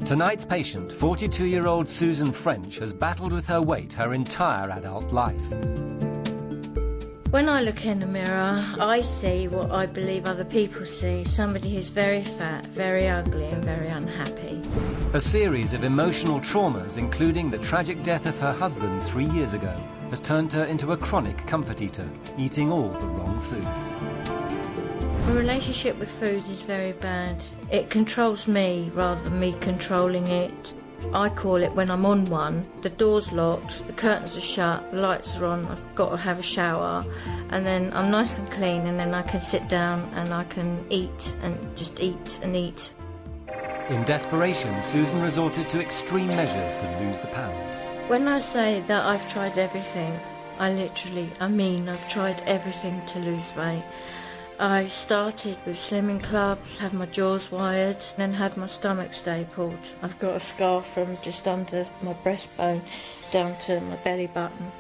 Tonight's patient, 42-year-old Susan French, has battled with her weight her entire adult life. When I look in the mirror, I see what I believe other people see. Somebody who's very fat, very ugly and very unhappy. A series of emotional traumas, including the tragic death of her husband 3 years ago, has turned her into a chronic comfort eater, eating all the wrong foods. My relationship with food is very bad. It controls me rather than me controlling it. I call it when I'm on one, the door's locked, the curtains are shut, the lights are on, I've got to have a shower, and then I'm nice and clean, and then I can sit down and I can eat and just eat and eat. In desperation, Susan resorted to extreme measures to lose the pounds. When I say that I've tried everything, I mean I've tried everything to lose weight. I started with slimming clubs, had my jaws wired, then had my stomach stapled. I've got a scar from just under my breastbone down to my belly button.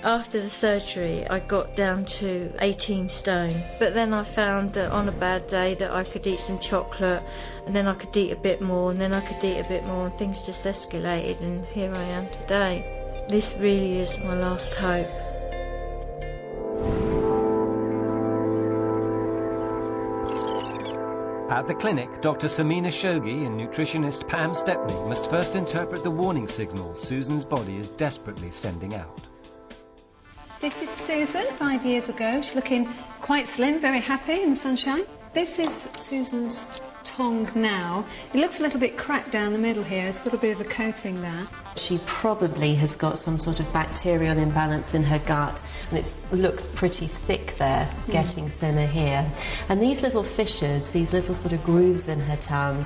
After the surgery, I got down to 18 stone, but then I found that on a bad day that I could eat some chocolate, and then I could eat a bit more, and then I could eat a bit more, and things just escalated, and here I am today. This really is my last hope. At the clinic, Dr. Samina Shogi and nutritionist Pam Stepney must first interpret the warning signals Susan's body is desperately sending out. This is Susan, 5 years ago. She's looking quite slim, very happy in the sunshine. This is Susan's tongue now. It looks a little bit cracked down the middle here. It's got a bit of a coating there. She probably has got some sort of bacterial imbalance in her gut, and it looks pretty thick there, getting thinner here. And these little fissures, these little sort of grooves in her tongue,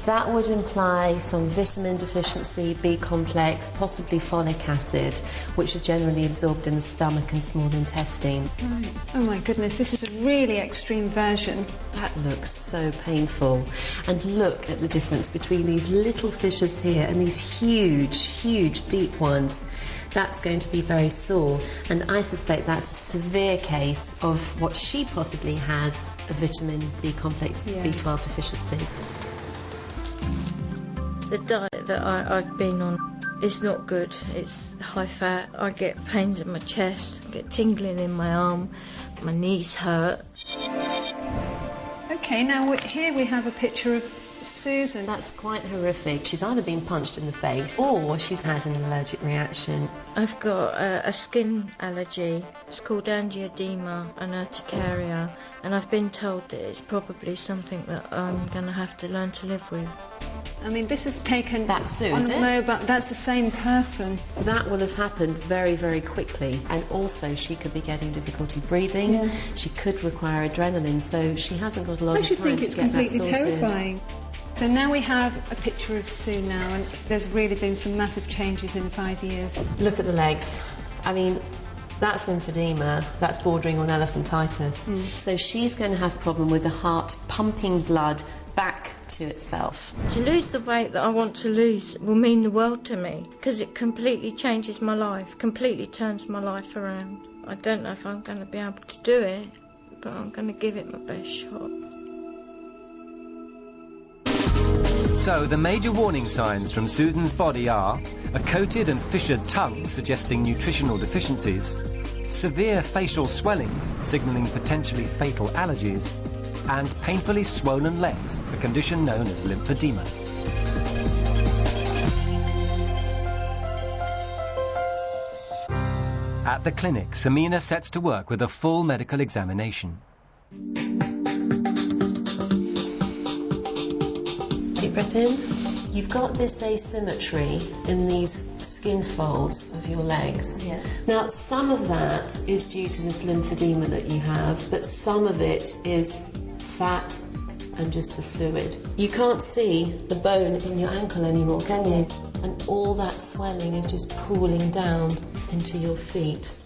that would imply some vitamin deficiency, B complex, possibly folic acid, which are generally absorbed in the stomach and small intestine. Right. Oh my goodness, this is a really extreme version. That looks so painful. And look at the difference between these little fissures here and these huge, huge, deep ones. That's going to be very sore, and I suspect that's a severe case of what she possibly has, a vitamin B complex, B12 deficiency. The diet that I've been on is not good. It's high fat. I get pains in my chest, I get tingling in my arm, my knees hurt. OK, now here we have a picture of Susan. That's quite horrific. She's either been punched in the face or she's had an allergic reaction. I've got a skin allergy. It's called angioedema and urticaria, and I've been told that it's probably something that I'm going to have to learn to live with. I mean, this is taken That's Susan. on a mobile. That's the same person. That will have happened very, very quickly, and also she could be getting difficulty breathing. Yeah. She could require adrenaline, so she hasn't got a lot of time to get that sorted. I should think it's completely terrifying. So now we have a picture of Sue now, and there's really been some massive changes in 5 years. Look at the legs. I mean, that's lymphedema, that's bordering on elephantitis. So she's going to have a problem with the heart pumping blood back to itself. To lose the weight that I want to lose will mean the world to me, because it completely changes my life, completely turns my life around. I don't know if I'm going to be able to do it, but I'm going to give it my best shot. So, the major warning signs from Susan's body are a coated and fissured tongue suggesting nutritional deficiencies, severe facial swellings signalling potentially fatal allergies, and painfully swollen legs, a condition known as lymphedema. At the clinic, Samina sets to work with a full medical examination. Deep breath in. You've got this asymmetry in these skin folds of your legs. Yeah. Now, some of that is due to this lymphedema that you have, but some of it is fat and just a fluid. You can't see the bone in your ankle anymore, can you? And all that swelling is just pooling down into your feet.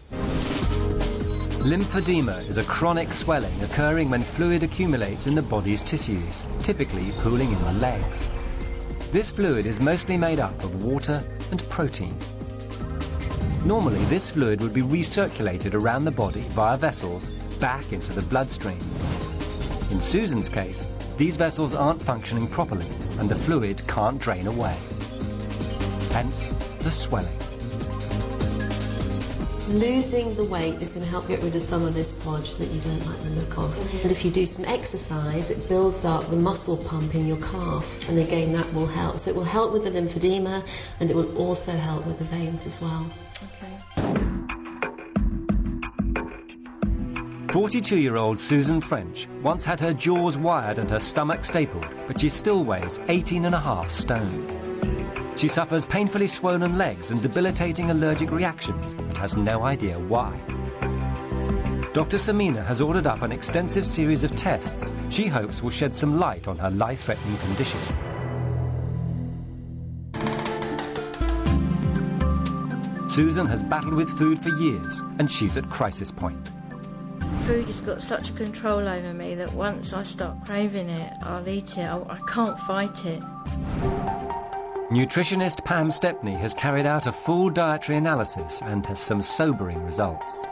Lymphedema is a chronic swelling occurring when fluid accumulates in the body's tissues, typically pooling in the legs. This fluid is mostly made up of water and protein. Normally, this fluid would be recirculated around the body via vessels back into the bloodstream. In Susan's case, these vessels aren't functioning properly and the fluid can't drain away. Hence, the swelling. Losing the weight is going to help get rid of some of this podge that you don't like the look of. And if you do some exercise, it builds up the muscle pump in your calf, and again that will help. So it will help with the lymphedema, and it will also help with the veins as well. Okay. 42-year-old Susan French once had her jaws wired and her stomach stapled, but she still weighs 18.5 stone. She suffers painfully swollen legs and debilitating allergic reactions, but has no idea why. Dr. Samina has ordered up an extensive series of tests she hopes will shed some light on her life-threatening condition. Susan has battled with food for years, and she's at crisis point. Food has got such a control over me that once I start craving it, I'll eat it. I can't fight it. Nutritionist Pam Stepney has carried out a full dietary analysis and has some sobering results.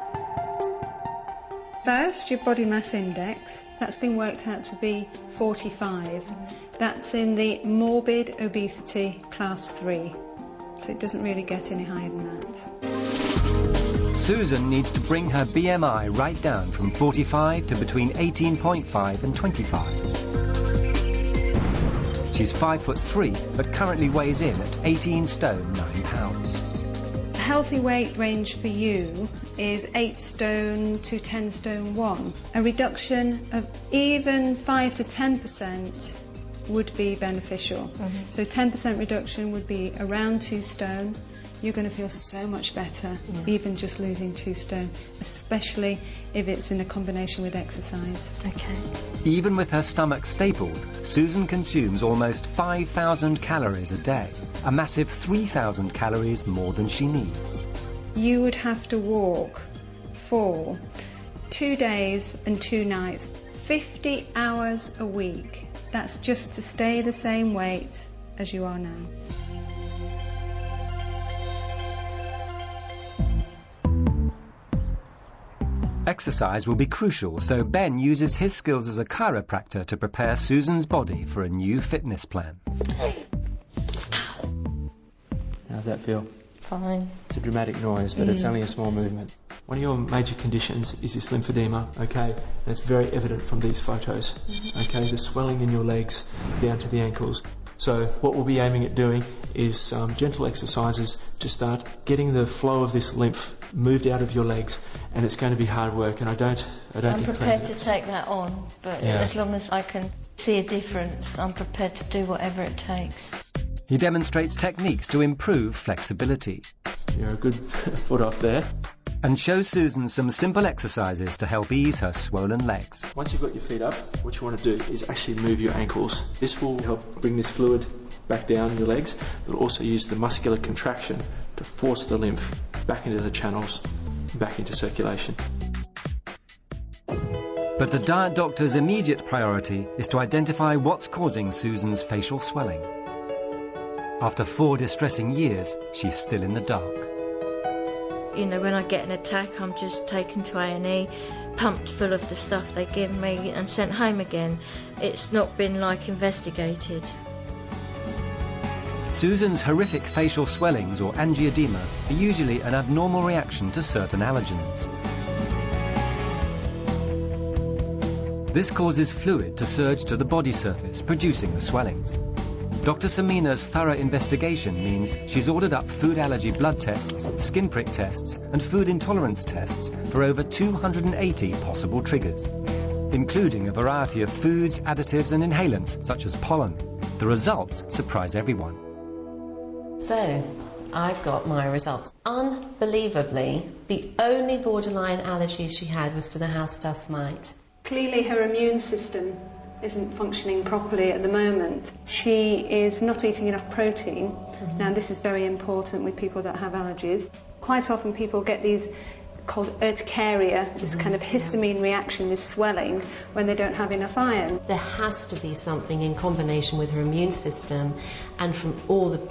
First, your body mass index, that's been worked out to be 45. That's in the morbid obesity class 3, so it doesn't really get any higher than that. Susan needs to bring her BMI right down from 45 to between 18.5 and 25. She's 5'3", but currently weighs in at 18 stone 9 pounds. The healthy weight range for you is 8 stone to 10 stone 1. A reduction of even 5 to 10% would be beneficial. So 10% reduction would be around 2 stone. You're going to feel so much better, even just losing 2 stone, especially if it's in a combination with exercise. Okay. Even with her stomach stapled, Susan consumes almost 5,000 calories a day, a massive 3,000 calories more than she needs. You would have to walk for 2 days and 2 nights, 50 hours a week. That's just to stay the same weight as you are now. Exercise will be crucial, so Ben uses his skills as a chiropractor to prepare Susan's body for a new fitness plan. How's that feel? Fine. It's a dramatic noise, but it's only a small movement. One of your major conditions is this lymphedema, okay? And it's very evident from these photos, okay? The swelling in your legs down to the ankles. So what we'll be aiming at doing is gentle exercises to start getting the flow of this lymph moved out of your legs, and it's going to be hard work, and I'm prepared to take that on, but as long as I can see a difference, I'm prepared to do whatever it takes. He demonstrates techniques to improve flexibility. You're a good foot off there. And shows Susan some simple exercises to help ease her swollen legs. Once you've got your feet up, what you want to do is actually move your ankles. This will help bring this fluid back down your legs. It'll also use the muscular contraction to force the lymph back into the channels, back into circulation. But the diet doctor's immediate priority is to identify what's causing Susan's facial swelling. After 4 distressing years, she's still in the dark. You know, when I get an attack, I'm just taken to A&E, pumped full of the stuff they give me and sent home again. It's not been, like, investigated. Susan's horrific facial swellings, or angioedema, are usually an abnormal reaction to certain allergens. This causes fluid to surge to the body surface, producing the swellings. Dr. Samina's thorough investigation means she's ordered up food allergy blood tests, skin prick tests, and food intolerance tests for over 280 possible triggers, including a variety of foods, additives, and inhalants, such as pollen. The results surprise everyone. So, I've got my results. Unbelievably, the only borderline allergy she had was to the house dust mite. Clearly her immune system isn't functioning properly at the moment. She is not eating enough protein. Now this is very important with people that have allergies. Quite often people get these called urticaria, this kind of histamine reaction, this swelling, when they don't have enough iron. There has to be something in combination with her immune system, and from all the,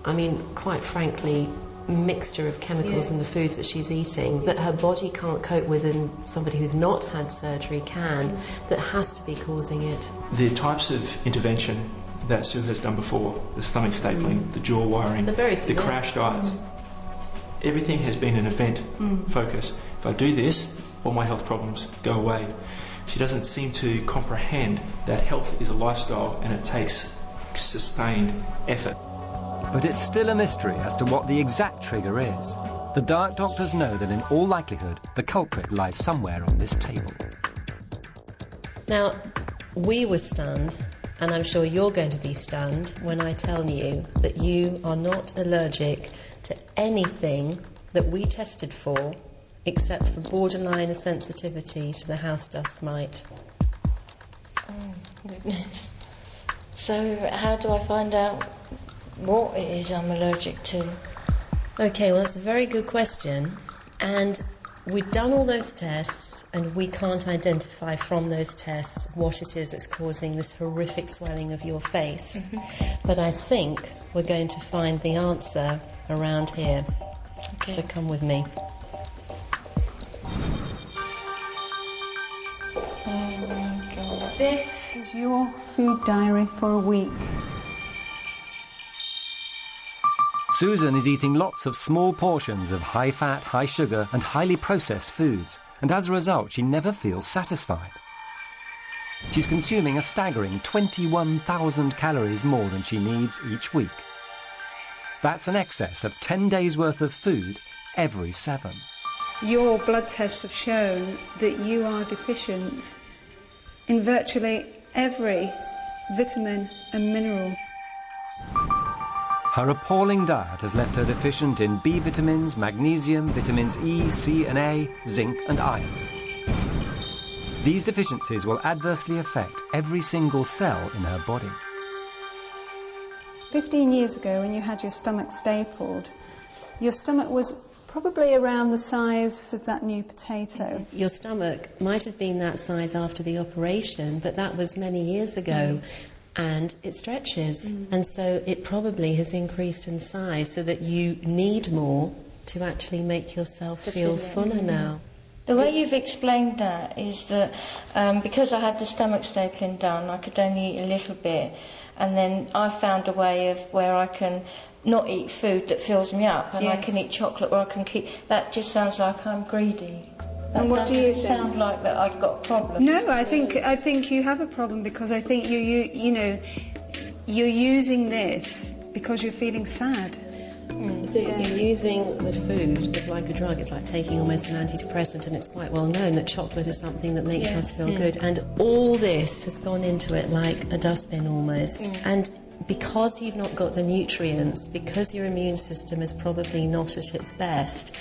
I mean, quite frankly, mixture of chemicals in the foods that she's eating that her body can't cope with and somebody who's not had surgery can, that has to be causing it. The types of intervention that Sue has done before, the stomach stapling, the jaw wiring, the crash diets, everything has been an event focus. If I do this, all my health problems go away. She doesn't seem to comprehend that health is a lifestyle and it takes sustained effort. But it's still a mystery as to what the exact trigger is. The dark doctors know that in all likelihood, the culprit lies somewhere on this table. Now, we were stunned, and I'm sure you're going to be stunned when I tell you that you are not allergic to anything that we tested for except for borderline sensitivity to the house dust mite. Oh, goodness. So how do I find out what it is I'm allergic to? Okay, well, that's a very good question. And we've done all those tests, and we can't identify from those tests what it is that's causing this horrific swelling of your face. But I think we're going to find the answer around here. Okay. So come with me. Oh my God. This is your food diary for a week. Susan is eating lots of small portions of high-fat, high-sugar and highly processed foods, and as a result she never feels satisfied. She's consuming a staggering 21,000 calories more than she needs each week. That's an excess of 10 days' worth of food every 7. Your blood tests have shown that you are deficient in virtually every vitamin and mineral. Her appalling diet has left her deficient in B vitamins, magnesium, vitamins E, C and A, zinc and iron. These deficiencies will adversely affect every single cell in her body. 15 years ago, when you had your stomach stapled, your stomach was probably around the size of that new potato. Your stomach might have been that size after the operation, but that was many years ago. And it stretches, and so it probably has increased in size so that you need more to actually make yourself feel fuller now. The way you've explained that is that because I had the stomach stapling done, I could only eat a little bit, and then I found a way of where I can not eat food that fills me up, and I can eat chocolate where I can keep... That just sounds like I'm greedy. And what do you sound like that I've got a problem? No, I think you have a problem, because I think you're using this because you're feeling sad. So you're using the food as like a drug. It's like taking almost an antidepressant, and it's quite well known that chocolate is something that makes us feel good. And all this has gone into it like a dustbin almost. And because you've not got the nutrients, because your immune system is probably not at its best,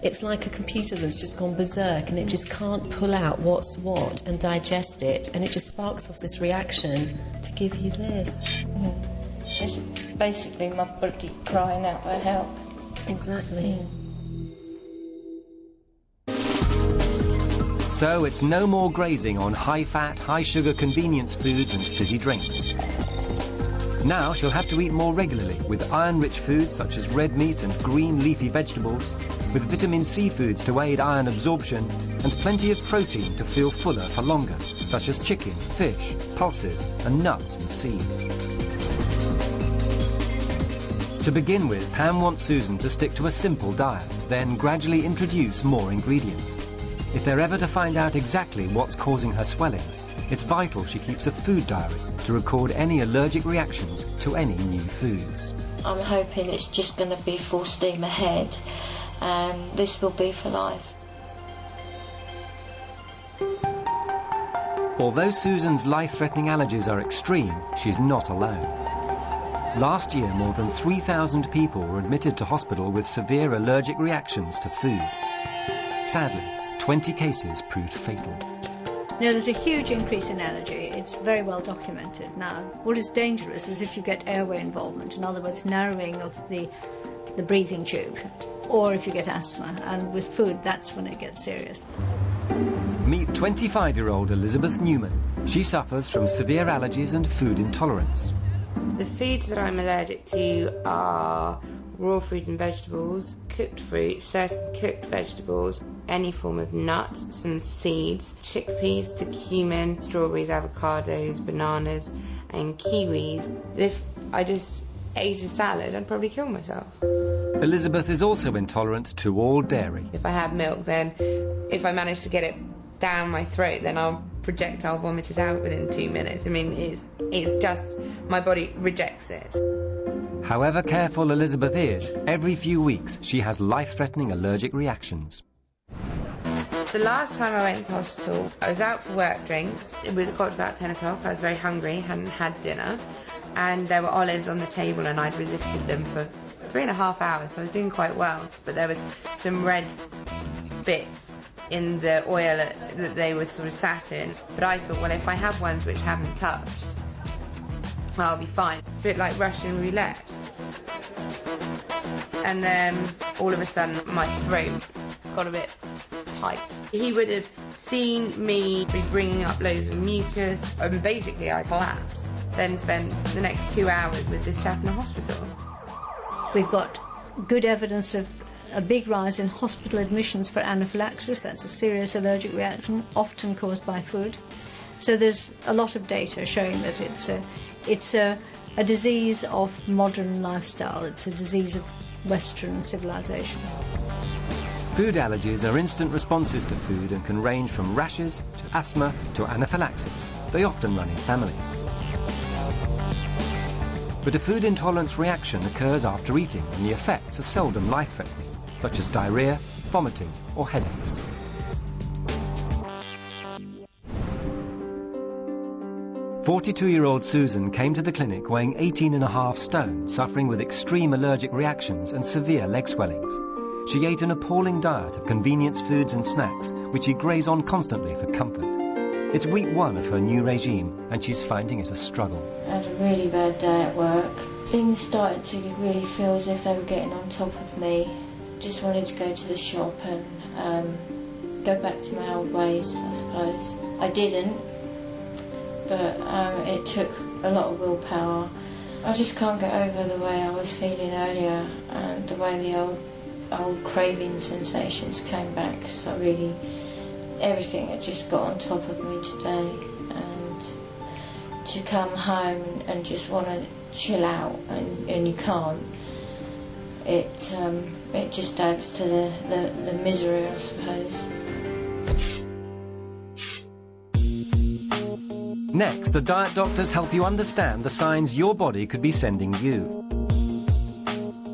it's like a computer that's just gone berserk, and it just can't pull out what's what and digest it, and it just sparks off this reaction to give you this. It's basically my body crying out for help. Exactly. So it's no more grazing on high-fat, high-sugar convenience foods and fizzy drinks. Now she'll have to eat more regularly with iron-rich foods such as red meat and green leafy vegetables, with vitamin C foods to aid iron absorption, and plenty of protein to feel fuller for longer, such as chicken, fish, pulses and nuts and seeds. To begin with, Pam wants Susan to stick to a simple diet, then gradually introduce more ingredients. If they're ever to find out exactly what's causing her swellings, it's vital she keeps a food diary to record any allergic reactions to any new foods. I'm hoping it's just going to be full steam ahead, and this will be for life. Although Susan's life-threatening allergies are extreme, she's not alone. Last year, more than 3,000 people were admitted to hospital with severe allergic reactions to food. Sadly, 20 cases proved fatal. Now, there's a huge increase in allergy. It's very well documented. Now, what is dangerous is if you get airway involvement, in other words, narrowing of the breathing tube, or if you get asthma. And with food, that's when it gets serious. Meet 25-year-old Elizabeth Newman. She suffers from severe allergies and food intolerance. The foods that I'm allergic to are raw fruit and vegetables, cooked fruit, certain cooked vegetables, any form of nuts, some seeds, chickpeas to cumin, strawberries, avocados, bananas and kiwis. If I just ate a salad, I'd probably kill myself. Elizabeth is also intolerant to all dairy. If I have milk, then if I manage to get it down my throat, then I'll projectile vomit it out within 2 minutes. I mean, it's just, my body rejects it. However careful Elizabeth is, every few weeks she has life-threatening allergic reactions. The last time I went to hospital, I was out for work drinks. It got to about 10 o'clock, I was very hungry, hadn't had dinner, and there were olives on the table and I'd resisted them for 3.5 hours, so I was doing quite well. But there was some red bits in the oil that they were sort of sat in. But I thought, well, if I have ones which haven't touched, I'll be fine. A bit like Russian roulette. And then all of a sudden my throat got a bit tight. He would have seen me be bringing up loads of mucus, and basically I collapsed. Then spent the next 2 hours with this chap in a hospital. We've got good evidence of a big rise in hospital admissions for anaphylaxis. That's a serious allergic reaction, often caused by food. So there's a lot of data showing that it's a disease of modern lifestyle. It's a disease of Western civilization. Food allergies are instant responses to food and can range from rashes to asthma to anaphylaxis. They often run in families. But a food intolerance reaction occurs after eating, and the effects are seldom life-threatening, such as diarrhea, vomiting or headaches. "42-year-old Susan came to the clinic weighing 18.5 stone, suffering with extreme allergic reactions and severe leg swellings. She ate an appalling diet of convenience foods and snacks, which she'd graze on constantly for comfort. It's week 1 of her new regime, and she's finding it a struggle. I had a really bad day at work. Things started to really feel as if they were getting on top of me. Just wanted to go to the shop and go back to my old ways, I suppose. I didn't, but it took a lot of willpower. I just can't get over the way I was feeling earlier and the way the old craving sensations came back. So everything had just got on top of me today, and to come home and just want to chill out and you can't, it just adds to the misery, I suppose. Next, the diet doctors help you understand the signs your body could be sending you.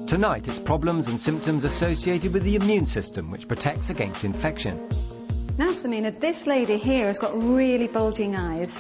Tonight, it's problems and symptoms associated with the immune system, which protects against infection. Now, Samina, this lady here has got really bulging eyes.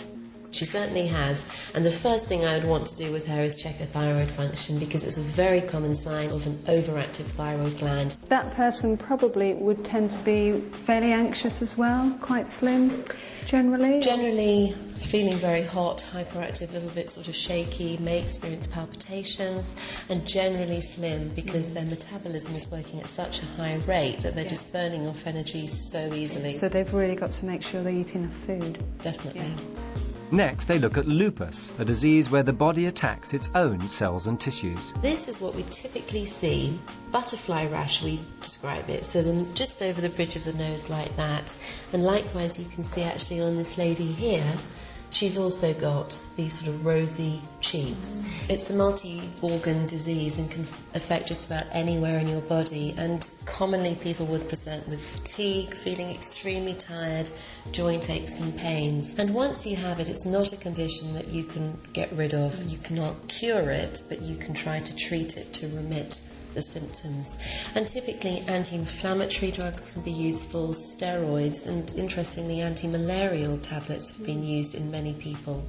She certainly has, and the first thing I would want to do with her is check her thyroid function, because it's a very common sign of an overactive thyroid gland. That person probably would tend to be fairly anxious as well, quite slim, generally? Generally feeling very hot, hyperactive, a little bit sort of shaky, may experience palpitations, and generally slim because their metabolism is working at such a high rate that they're just burning off energy so easily. So they've really got to make sure they eat enough food. Definitely. Yeah. Next, they look at lupus, a disease where the body attacks its own cells and tissues. This is what we typically see, butterfly rash we describe it, so then just over the bridge of the nose like that. And likewise you can see actually on this lady here, she's also got these sort of rosy cheeks. It's a multi-organ disease and can affect just about anywhere in your body, and commonly people would present with fatigue, feeling extremely tired, joint aches and pains. And once you have it, it's not a condition that you can get rid of. You cannot cure it, but you can try to treat it to remit the symptoms. And typically anti-inflammatory drugs can be useful, steroids, and interestingly anti-malarial tablets have been used in many people.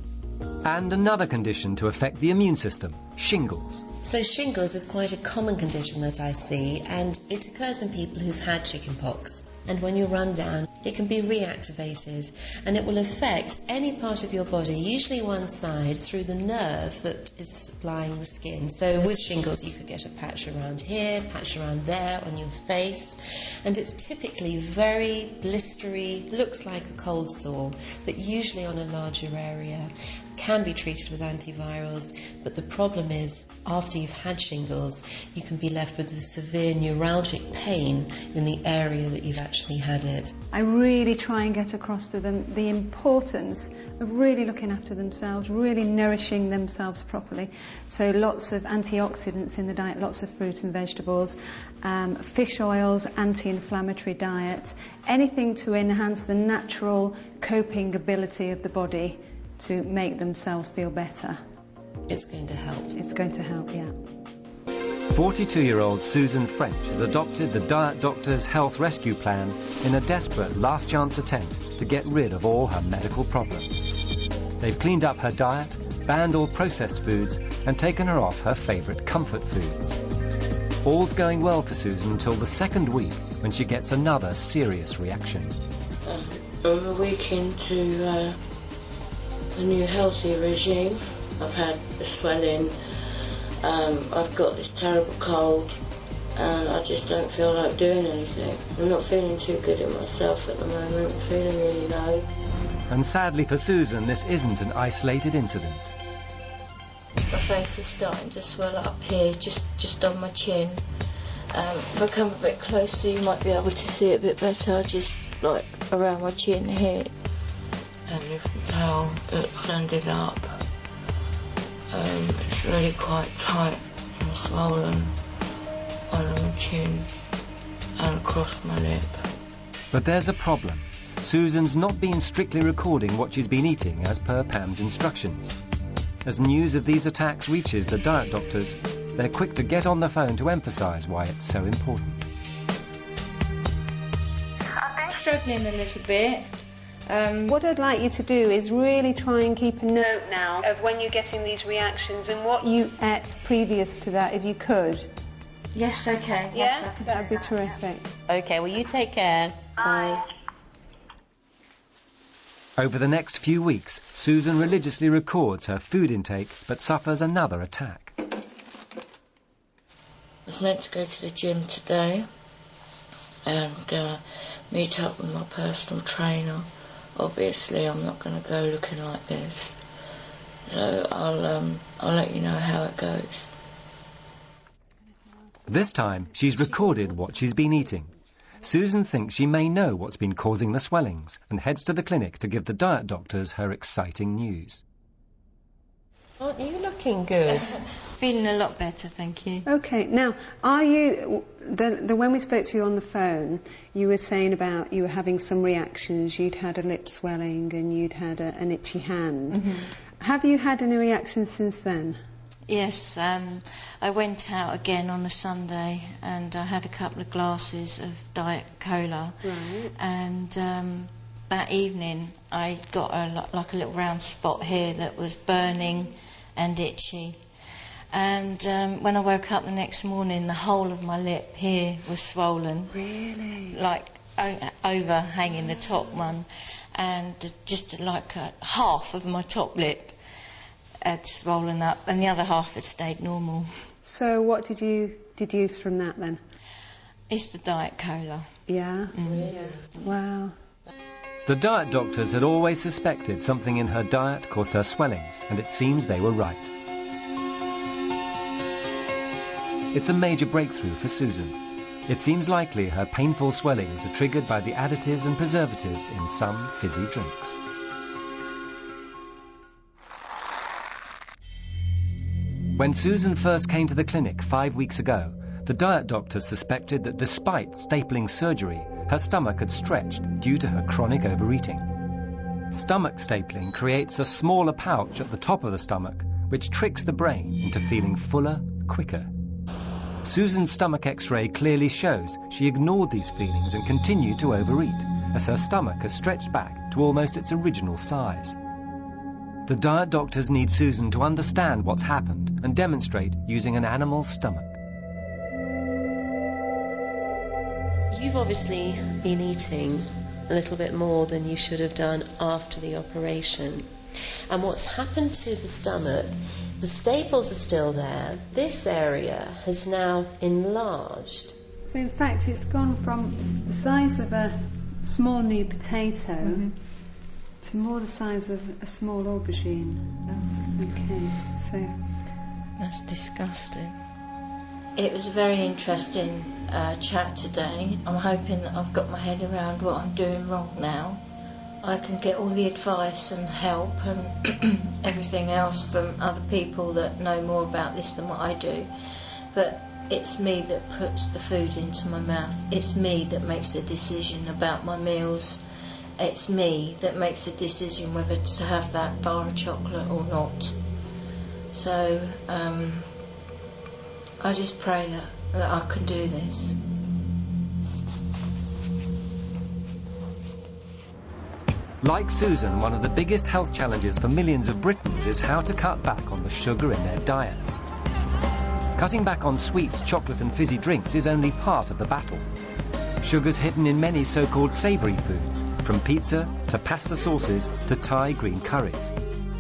And another condition to affect the immune system, shingles. So shingles is quite a common condition that I see, and it occurs in people who've had chickenpox. And when you run down, it can be reactivated, and it will affect any part of your body, usually one side, through the nerve that is supplying the skin. So with shingles, you could get a patch around here, patch around there, on your face, and it's typically very blistery, looks like a cold sore, but usually on a larger area. can be treated with antivirals, but the problem is after you've had shingles, you can be left with a severe neuralgic pain in the area that you've actually had it. I really try and get across to them the importance of really looking after themselves, really nourishing themselves properly. So lots of antioxidants in the diet, lots of fruit and vegetables, fish oils, anti-inflammatory diet, anything to enhance the natural coping ability of the body to make themselves feel better. It's going to help. It's going to help, yeah. 42-year-old Susan French has adopted the Diet Doctor's Health Rescue Plan in a desperate last-chance attempt to get rid of all her medical problems. They've cleaned up her diet, banned all processed foods, and taken her off her favourite comfort foods. All's going well for Susan until the second week, when she gets another serious reaction. I'm a week into a new healthy regime. I've had the swelling, I've got this terrible cold, and I just don't feel like doing anything. I'm not feeling too good in myself at the moment, I'm feeling really low. And sadly for Susan, this isn't an isolated incident. My face is starting to swell up here, just on my chin. If I come a bit closer, you might be able to see it a bit better, just like around my chin here. And you can tell it's ended up. It's really quite tight and swollen under my chin and across my lip. But there's a problem. Susan's not been strictly recording what she's been eating as per Pam's instructions. As news of these attacks reaches the diet doctors, they're quick to get on the phone to emphasise why it's so important. I've been struggling a little bit. What I'd like you to do is really try and keep a note now of when you're getting these reactions and what you ate previous to that, if you could. Yes, okay. Yeah? Yes, I can That'd do be that. terrific. Okay, well, you take care. Bye. Over the next few weeks, Susan religiously records her food intake but suffers another attack. I was meant to go to the gym today and meet up with my personal trainer. Obviously, I'm not going to go looking like this, so I'll let you know how it goes. This time, she's recorded what she's been eating. Susan thinks she may know what's been causing the swellings and heads to the clinic to give the diet doctors her exciting news. Aren't you looking good? Feeling a lot better, thank you. Okay, now, are you, when we spoke to you on the phone, you were saying about you were having some reactions, you'd had a lip swelling and you'd had an itchy hand. Mm-hmm. Have you had any reactions since then? Yes, I went out again on a Sunday and I had a couple of glasses of Diet Cola. Right. And that evening I got like a little round spot here that was burning and itchy. And when I woke up the next morning, the whole of my lip here was swollen. Really? Like overhanging the top one. And just like half of my top lip had swollen up and the other half had stayed normal. So what did you deduce from that then? It's the Diet Cola. Yeah? Really? Wow. The diet doctors had always suspected something in her diet caused her swellings, and it seems they were right. It's a major breakthrough for Susan. It seems likely her painful swellings are triggered by the additives and preservatives in some fizzy drinks. When Susan first came to the clinic 5 weeks ago, the diet doctors suspected that despite stapling surgery, her stomach had stretched due to her chronic overeating. Stomach stapling creates a smaller pouch at the top of the stomach, which tricks the brain into feeling fuller, quicker. Susan's stomach x-ray clearly shows she ignored these feelings and continued to overeat, as her stomach has stretched back to almost its original size. The diet doctors need Susan to understand what's happened and demonstrate using an animal's stomach. You've obviously been eating a little bit more than you should have done after the operation. And what's happened to the stomach, the staples are still there. This area has now enlarged. So in fact it's gone from the size of a small new potato It's more the size of a small aubergine. Okay, so... That's disgusting. It was a very interesting chat today. I'm hoping that I've got my head around what I'm doing wrong now. I can get all the advice and help and everything else from other people that know more about this than what I do. But it's me that puts the food into my mouth. It's me that makes the decision about my meals. It's me that makes the decision whether to have that bar of chocolate or not. So I just pray that I can do this. Like Susan, one of the biggest health challenges for millions of Britons is how to cut back on the sugar in their diets. Cutting back on sweets, chocolate and fizzy drinks is only part of the battle. Sugar's hidden in many so-called savoury foods, from pizza to pasta sauces to Thai green curries.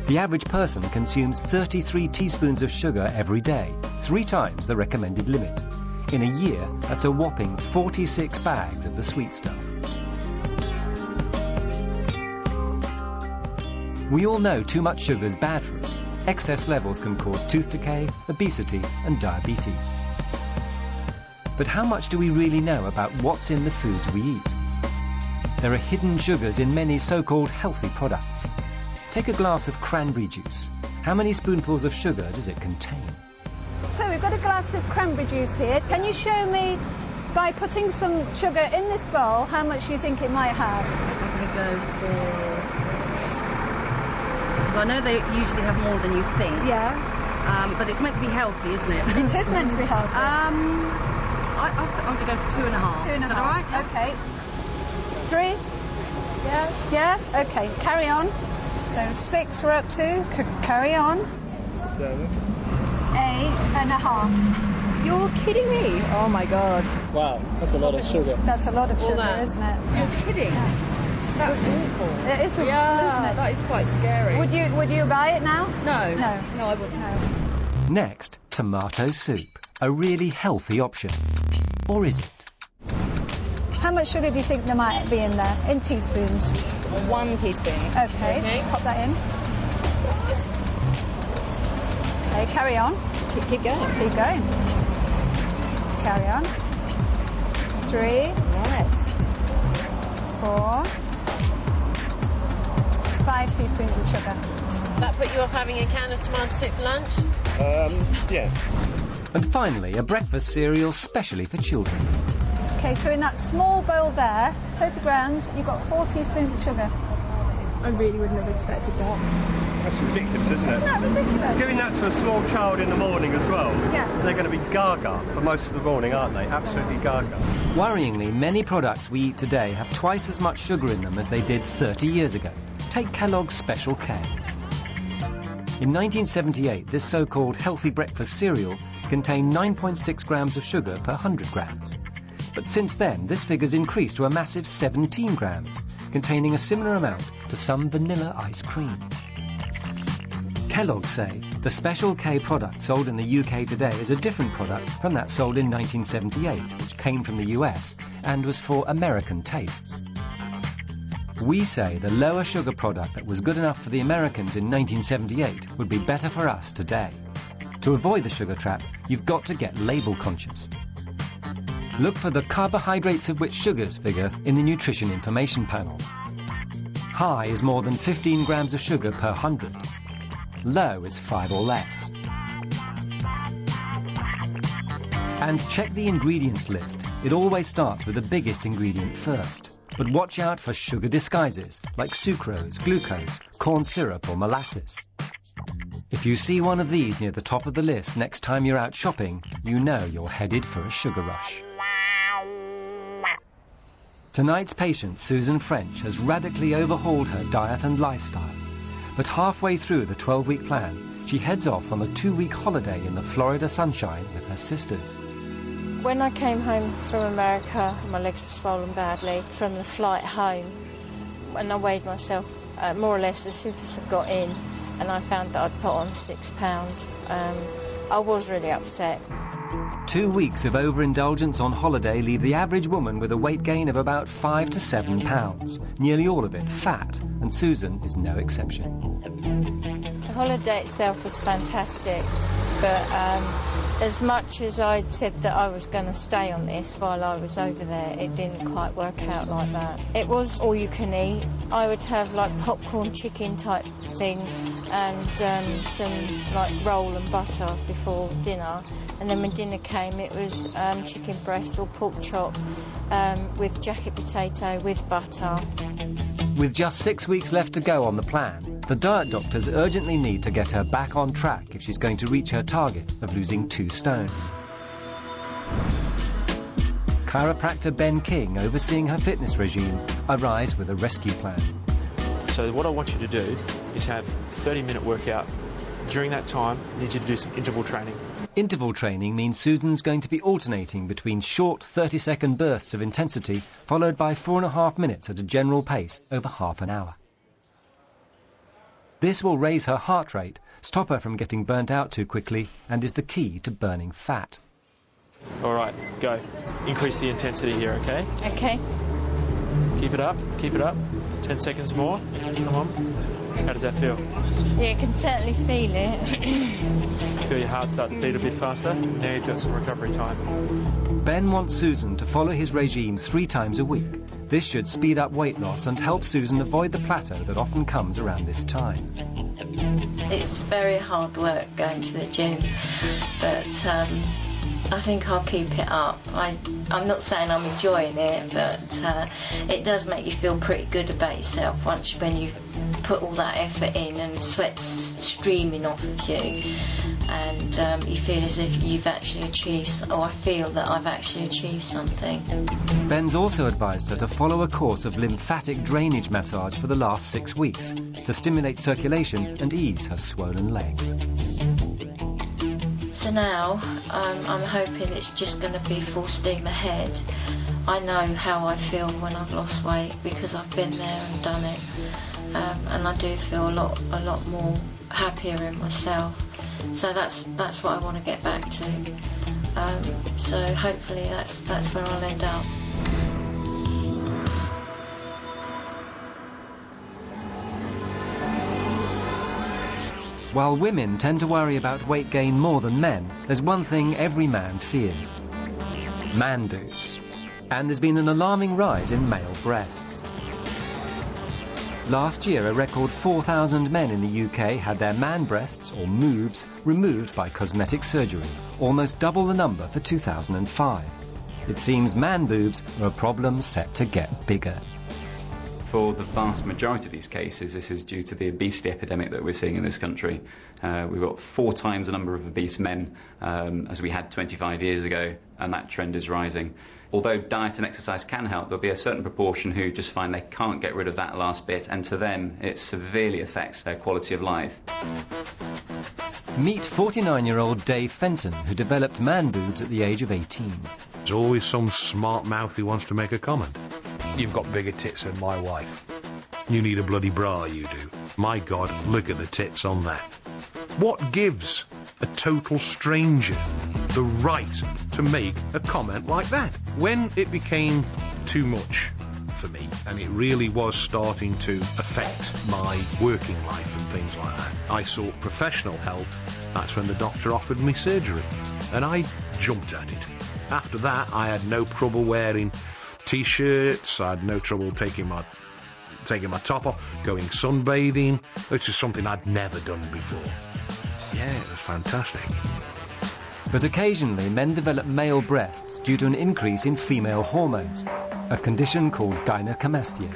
The average person consumes 33 teaspoons of sugar every day, 3 times the recommended limit. In a year, that's a whopping 46 bags of the sweet stuff. We all know too much sugar is bad for us. Excess levels can cause tooth decay, obesity and diabetes. But how much do we really know about what's in the foods we eat? There are hidden sugars in many so-called healthy products. Take a glass of cranberry juice. How many spoonfuls of sugar does it contain? So we've got a glass of cranberry juice here. Can you show me, by putting some sugar in this bowl, how much you think it might have? I'm going to go for... I know they usually have more than you think. Yeah. But it's meant to be healthy, isn't it? It is meant to be healthy. I'm going to go for 2.5. 2.5. Is that all right? Okay. 3? Yeah. Yeah? Okay, carry on. So 6 we're up to. Carry on. 7. 8.5. You're kidding me. Oh my God. Wow, that's a lot of sugar. That's a lot of sugar, isn't it? You're kidding. Yeah. That's awful. It is awful, yeah, isn't it? That is quite scary. Would you buy it now? No. No. No, I wouldn't. No. Next, tomato soup. A really healthy option. Or is it? How much sugar do you think there might be in there? In teaspoons? 1 teaspoon. Okay, pop that in. Okay, carry on. Keep going. Keep going. Carry on. 3. Nice. 4. 5 teaspoons of sugar. That put you off having a can of tomato soup for lunch? Yeah. And finally, a breakfast cereal specially for children. Okay, so in that small bowl there, 30 grams, you've got 4 teaspoons of sugar. I really wouldn't have expected that. That's ridiculous, isn't it? Isn't that ridiculous? Giving that to a small child in the morning as well. Yeah. They're going to be gaga for most of the morning, aren't they? Absolutely gaga. Worryingly, many products we eat today have twice as much sugar in them as they did 30 years ago. Take Kellogg's Special K. In 1978, this so-called healthy breakfast cereal contained 9.6 grams of sugar per 100 grams. But since then, this figure's increased to a massive 17 grams, containing a similar amount to some vanilla ice cream. Kellogg's say the Special K product sold in the UK today is a different product from that sold in 1978, which came from the US and was for American tastes. We say the lower sugar product that was good enough for the Americans in 1978 would be better for us today. To avoid the sugar trap, you've got to get label conscious. Look for the carbohydrates of which sugars figure in the nutrition information panel. High is more than 15 grams of sugar per 100. Low is 5 or less. And check the ingredients list. It always starts with the biggest ingredient first. But watch out for sugar disguises like sucrose, glucose, corn syrup or molasses. If you see one of these near the top of the list next time you're out shopping, you know you're headed for a sugar rush. Tonight's patient, Susan French, has radically overhauled her diet and lifestyle. But halfway through the 12-week plan, she heads off on a 2-week holiday in the Florida sunshine with her sisters. When I came home from America, my legs were swollen badly from the flight home. When I weighed myself more or less as soon as I got in, and I found that I'd put on 6 pounds. I was really upset. 2 weeks of overindulgence on holiday leave the average woman with a weight gain of about 5 to 7 pounds, nearly all of it fat, and Susan is no exception. The holiday itself was fantastic, but as much as I'd said that I was going to stay on this while I was over there, it didn't quite work out like that. It was all you can eat. I would have like popcorn chicken type thing and some like roll and butter before dinner, and then when dinner came it was chicken breast or pork chop with jacket potato with butter. With just 6 weeks left to go on the plan, the diet doctors urgently need to get her back on track if she's going to reach her target of losing 2 stone. Chiropractor Ben King, overseeing her fitness regime, arrives with a rescue plan. So what I want you to do is have a 30-minute workout. During that time, I need you to do some interval training. Interval training means Susan's going to be alternating between short 30-second bursts of intensity followed by 4.5 minutes at a general pace over half an hour. This will raise her heart rate, stop her from getting burnt out too quickly, and is the key to burning fat. All right, go. Increase the intensity here, okay? Okay. Keep it up, keep it up. 10 seconds more. Come on. How does that feel? Yeah, I can certainly feel it. Feel your heart start to beat a bit faster? Now you've got some recovery time. Ben wants Susan to follow his regime 3 times a week. This should speed up weight loss and help Susan avoid the plateau that often comes around this time. It's very hard work going to the gym, but I think I'll keep it up. I'm not saying I'm enjoying it, but it does make you feel pretty good about yourself when you put all that effort in and sweat's streaming off of you, and you feel as if you've actually achieved, or I feel that I've actually achieved something. Ben's also advised her to follow a course of lymphatic drainage massage for the last 6 weeks to stimulate circulation and ease her swollen legs. So now I'm hoping it's just going to be full steam ahead. I know how I feel when I've lost weight because I've been there and done it, and I do feel a lot more happier in myself. So that's what I want to get back to. So hopefully that's where I'll end up. While women tend to worry about weight gain more than men, there's one thing every man fears: man boobs. And there's been an alarming rise in male breasts. Last year, a record 4,000 men in the UK had their man breasts, or moobs, removed by cosmetic surgery, almost double the number for 2005. It seems man boobs are a problem set to get bigger. For the vast majority of these cases, this is due to the obesity epidemic that we're seeing in this country. We've got 4 times the number of obese men as we had 25 years ago, and that trend is rising. Although diet and exercise can help, there'll be a certain proportion who just find they can't get rid of that last bit, and to them it severely affects their quality of life. Meet 49-year-old Dave Fenton, who developed man boobs at the age of 18. There's always some smart mouth who wants to make a comment. You've got bigger tits than my wife. You need a bloody bra, you do. My God, look at the tits on that. What gives a total stranger the right to make a comment like that? When it became too much for me, and it really was starting to affect my working life and things like that, I sought professional help. That's when the doctor offered me surgery, and I jumped at it. After that, I had no trouble wearing T-shirts, I had no trouble taking my top off, going sunbathing, which is something I'd never done before. Yeah, it was fantastic. But occasionally men develop male breasts due to an increase in female hormones, a condition called gynecomastia.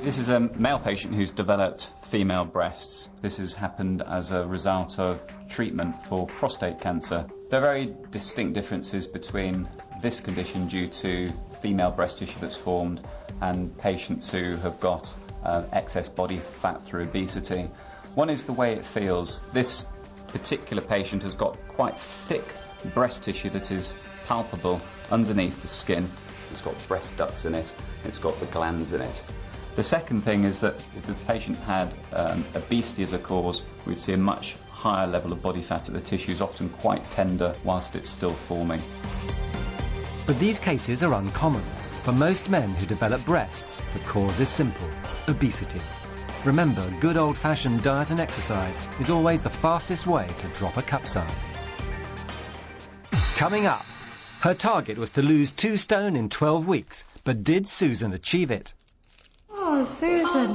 This is a male patient who's developed female breasts. This has happened as a result of treatment for prostate cancer. There are very distinct differences between this condition due to female breast tissue that's formed and patients who have got excess body fat through obesity. One is the way it feels. This particular patient has got quite thick breast tissue that is palpable underneath the skin. It's got breast ducts in it, it's got the glands in it. The second thing is that if the patient had obesity as a cause, we'd see a much higher level of body fat at the tissues, often quite tender whilst it's still forming. But these cases are uncommon. For most men who develop breasts, the cause is simple: obesity. Remember, good old-fashioned diet and exercise is always the fastest way to drop a cup size. Coming up, her target was to lose 2 stone in 12 weeks, but did Susan achieve it? Oh, Susan!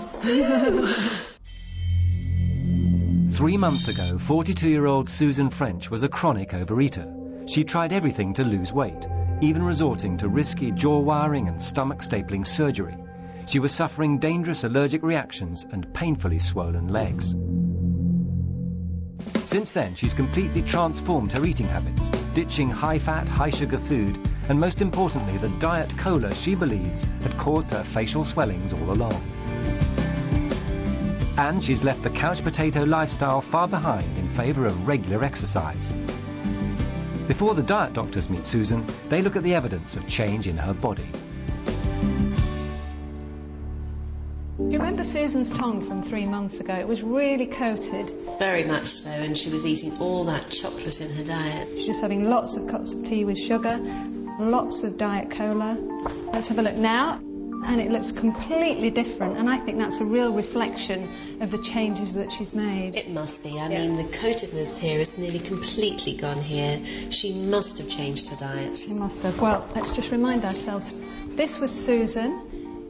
3 months ago, 42-year-old Susan French was a chronic overeater. She tried everything to lose weight, even resorting to risky jaw wiring and stomach stapling surgery. She was suffering dangerous allergic reactions and painfully swollen legs. Since then, she's completely transformed her eating habits, ditching high-fat, high-sugar food, and most importantly, the diet cola she believes had caused her facial swellings all along. And she's left the couch potato lifestyle far behind in favour of regular exercise. Before the diet doctors meet Susan, they look at the evidence of change in her body. Do you remember Susan's tongue from 3 months ago? It was really coated. Very much so, and she was eating all that chocolate in her diet. She's just having lots of cups of tea with sugar, lots of diet cola. Let's have a look now, and it looks completely different, and I think that's a real reflection of the changes that she's made. It must be. I mean, the coatedness here is nearly completely gone here. She must have changed her diet. She must have. Well, let's just remind ourselves. This was Susan.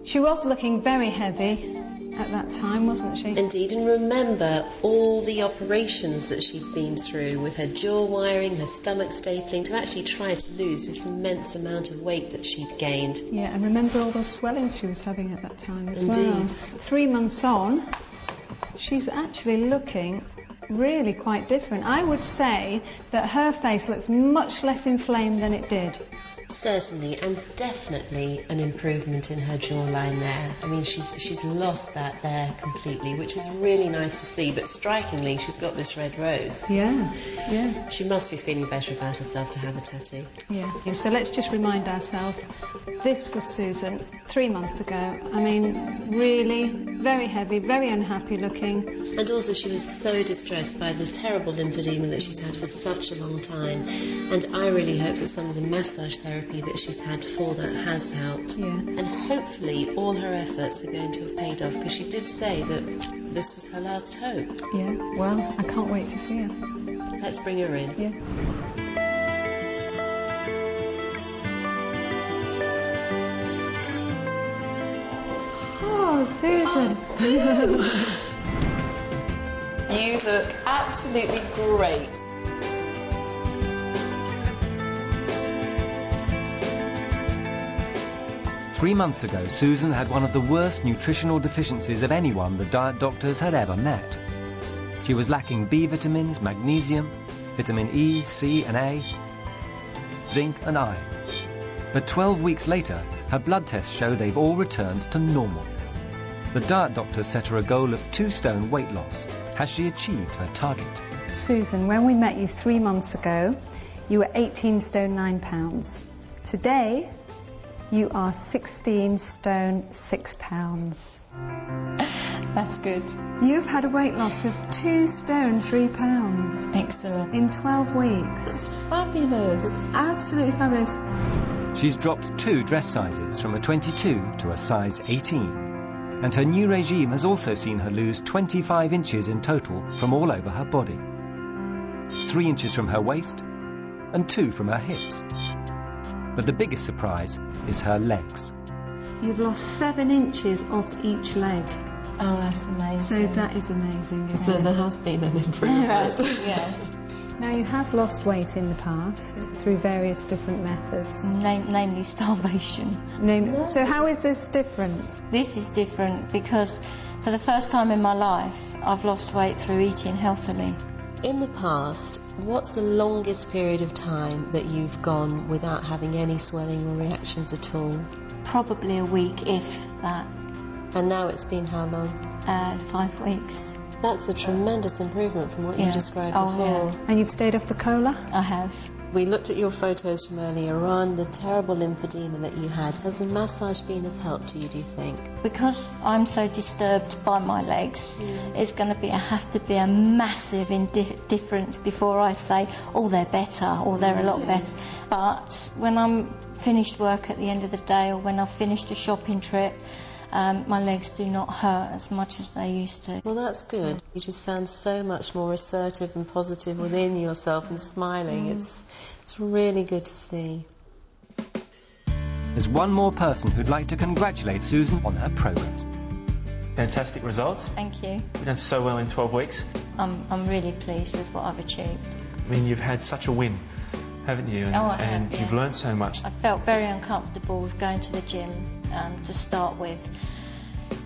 She was looking very heavy at that time, wasn't she? Indeed, and remember all the operations that she'd been through with her jaw wiring, her stomach stapling, to actually try to lose this immense amount of weight that she'd gained. Yeah, and remember all those swellings she was having at that time as well. Indeed. 3 months on, she's actually looking really quite different. I would say that her face looks much less inflamed than it did. Certainly, and definitely an improvement in her jawline there. I mean, she's lost that there completely, which is really nice to see, but strikingly, she's got this red rose. Yeah. She must be feeling better about herself to have a tattoo. Yeah, so let's just remind ourselves, this was Susan 3 months ago. I mean, really very heavy, very unhappy looking. And also she was so distressed by this terrible lymphedema that she's had for such a long time. And I really hope that some of the massage therapy that she's had for that has helped. Yeah. And hopefully all her efforts are going to have paid off, because she did say that this was her last hope. Yeah, well, I can't wait to see her. Let's bring her in. Yeah. Oh, Susan. You look absolutely great. Three months ago, Susan had one of the worst nutritional deficiencies of anyone the diet doctors had ever met. She was lacking B vitamins, magnesium, vitamin E, C and A, zinc and iron. But 12 weeks later, her blood tests show they've all returned to normal. The diet doctors set her a goal of 2 stone weight loss. Has she achieved her target? Susan, when we met you 3 months ago, you were 18 stone 9 pounds. Today, you are 16 stone 6 pounds. That's good. You've had a weight loss of 2 stone 3 pounds. Excellent. In 12 weeks. It's fabulous. It's absolutely fabulous. She's dropped 2 dress sizes, from a 22 to a size 18. And her new regime has also seen her lose 25 inches in total from all over her body. 3 inches from her waist and 2 from her hips. But the biggest surprise is her legs. You've lost 7 inches off each leg. Oh, that's amazing. So that is amazing, isn't So it? there has been an improvement. Yeah. Now, you have lost weight in the past through various different methods. Namely starvation. So how is this different? This is different because for the first time in my life, I've lost weight through eating healthily. In the past, what's the longest period of time that you've gone without having any swelling or reactions at all? Probably a week, if that. And now it's been how long? 5 weeks. That's a tremendous improvement from what you described before. And you've stayed off the cola? I have. We looked at your photos from earlier on, the terrible lymphedema that you had. Has the massage been of help to you, do you think? Because I'm so disturbed by my legs, it's going to have to be a massive difference before I say, oh, they're better, or they're a lot better. But when I'm finished work at the end of the day, or when I've finished a shopping trip, my legs do not hurt as much as they used to. Well, that's good. You just sound so much more assertive and positive within yourself and smiling. It's really good to see. There's one more person who'd like to congratulate Susan on her progress. Fantastic results. Thank you. You've done so well in 12 weeks. I'm really pleased with what I've achieved. I mean, you've had such a win, haven't you? And, I have, yeah. You've learned so much. I felt very uncomfortable with going to the gym to start with,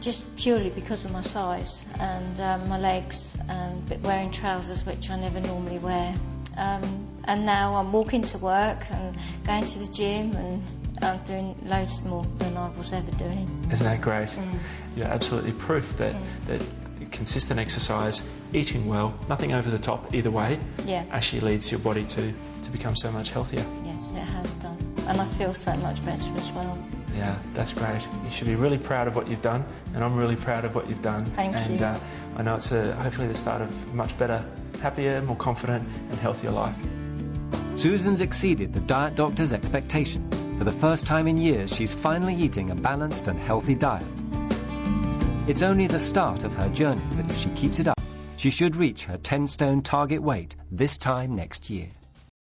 just purely because of my size and my legs, and wearing trousers which I never normally wear. And now I'm walking to work and going to the gym, and I'm doing loads more than I was ever doing. Isn't that great? You're absolutely proof that consistent exercise, eating well, nothing over the top either way, actually leads your body to become so much healthier. Yes, it has done. And I feel so much better as well. Yeah, that's great. You should be really proud of what you've done, and I'm really proud of what you've done. Thank you. And I know it's hopefully the start of a much better, happier, more confident and healthier life. Susan's exceeded the diet doctor's expectations. For the first time in years, she's finally eating a balanced and healthy diet. It's only the start of her journey, but if she keeps it up, she should reach her 10-stone target weight this time next year.